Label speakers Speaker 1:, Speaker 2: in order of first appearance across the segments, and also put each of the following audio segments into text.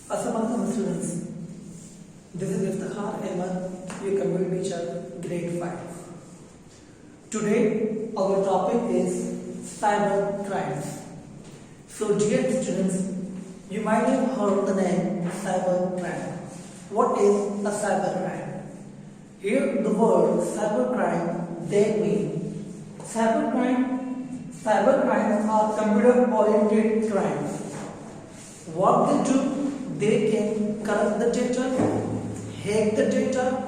Speaker 1: Assalamualaikum students. This is Iftikhar Ahmed, your computer teacher, grade 5. Today our topic is cyber crimes. So dear students, you might have heard the name cyber crime. What is a cyber crime? Here the word cyber crime, they mean cyber crimes are computer oriented crimes. What they do, they can corrupt the data, hack the data,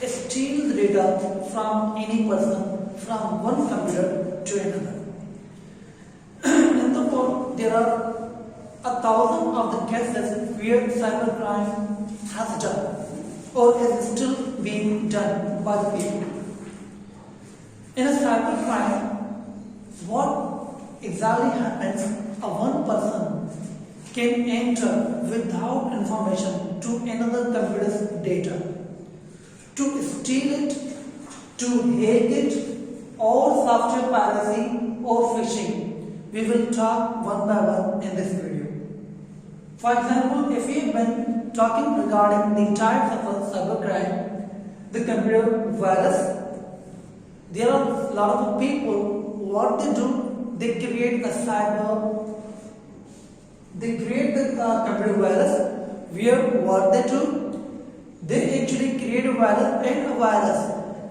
Speaker 1: steal the data from any person from one computer to another. In the world, there are 1,000 of the cases where cybercrime has done or is still being done by the people. In a cybercrime, what exactly happens? One person can enter without information to another computer's data, to steal it, to hack it, or software piracy or phishing. We will talk one by one in this video. For example, if we have been talking regarding the types of cybercrime, the computer virus, there are a lot of people, what they do, they create the computer virus, where what they do, they actually create a virus, and a virus,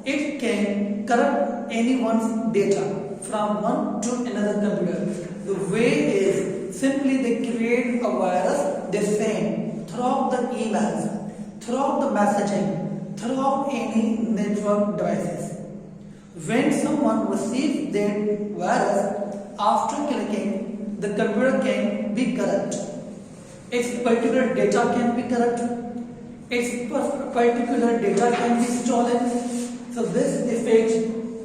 Speaker 1: it can corrupt anyone's data from one to another computer. The way is simply they create a virus, they send throughout the emails, throughout the messaging, throughout any network devices. When someone receives that virus, after clicking, the computer can be corrupt. Its particular data can be corrupt. Its particular data can be stolen. So this affects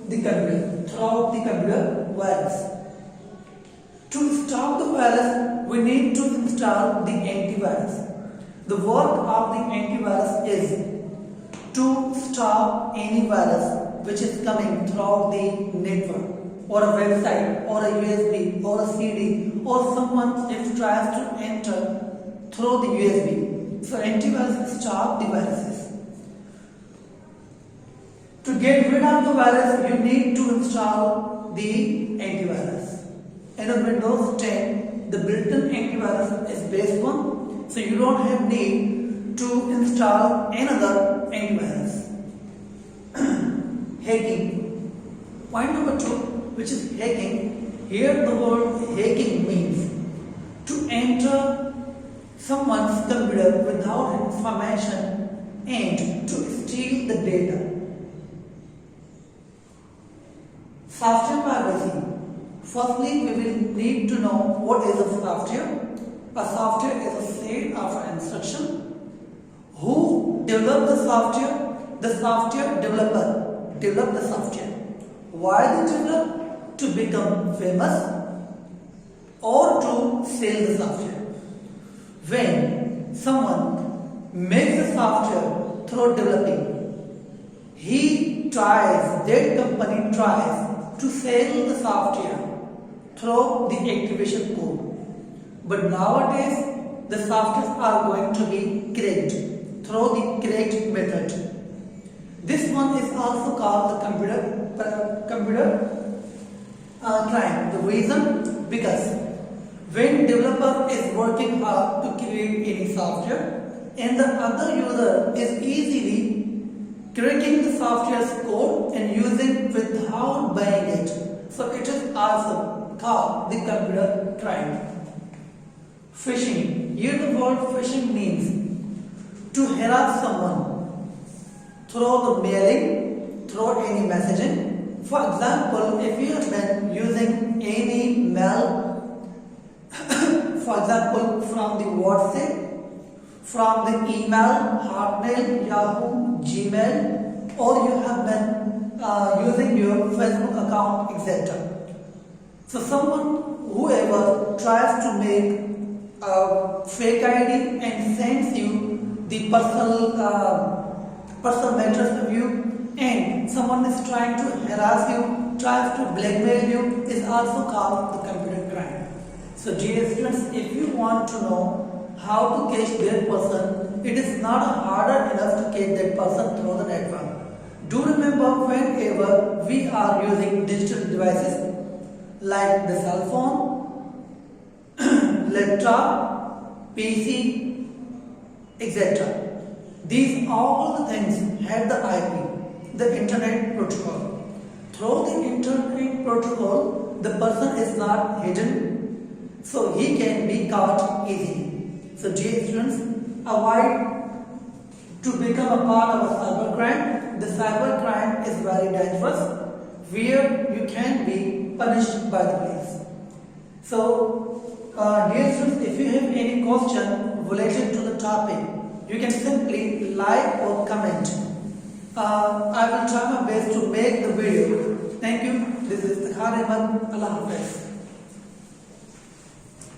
Speaker 1: the computer throughout the computer virus. To stop the virus, we need to install the antivirus. The work of the antivirus is to stop any virus which is coming throughout the network, or a website, or a USB, or a CD, or someone if tries to enter through the USB. So antivirus stop the viruses. To get rid of the virus, you need to install the antivirus. In a Windows 10, the built-in antivirus is base one, so you don't have need to install another antivirus. Hacking. Point number 2, which is hacking. Here the word hacking means to enter someone's computer without information and to steal the data. Software piracy. Firstly, we will need to know what is a software. A software is a set of instructions. Who developed the software? The software developer developed the software. Why they develop? To become famous or to sell the software. When someone makes the software through developing, that company tries to sell the software through the activation code. But nowadays, the softwares are going to be cracked through the cracked method. This one is also called the computer crime. The reason? Because when developer is working hard to create any software and the other user is easily cracking the software's code and using without buying it, so it is also called the computer crime. Phishing. Here the word phishing means to harass someone through the mailing, through any messaging. For example, if you have been using any mail, for example, from the WhatsApp, from the email, Hotmail, Yahoo, Gmail, or you have been using your Facebook account, etc. So whoever tries to make a fake ID and sends you the personal matters of you, and someone is trying to harass you, tries to blackmail you, is also called the computer crime. So dear students, if you want to know how to catch that person, it is not harder enough to catch that person through the network. Do remember, whenever we are using digital devices like the cell phone, laptop, PC, etc. These all the things have the IP, the internet protocol. Through the internet protocol, the person is not hidden, so he can be caught easily. So dear students, avoid to become a part of a cybercrime. The cybercrime is very dangerous, where you can be punished by the police. So, dear students, if you have any question related to the topic, you can simply like or comment. I will try my best to make the video. Thank you. This is Takhar Ahmed. Allah Hafiz.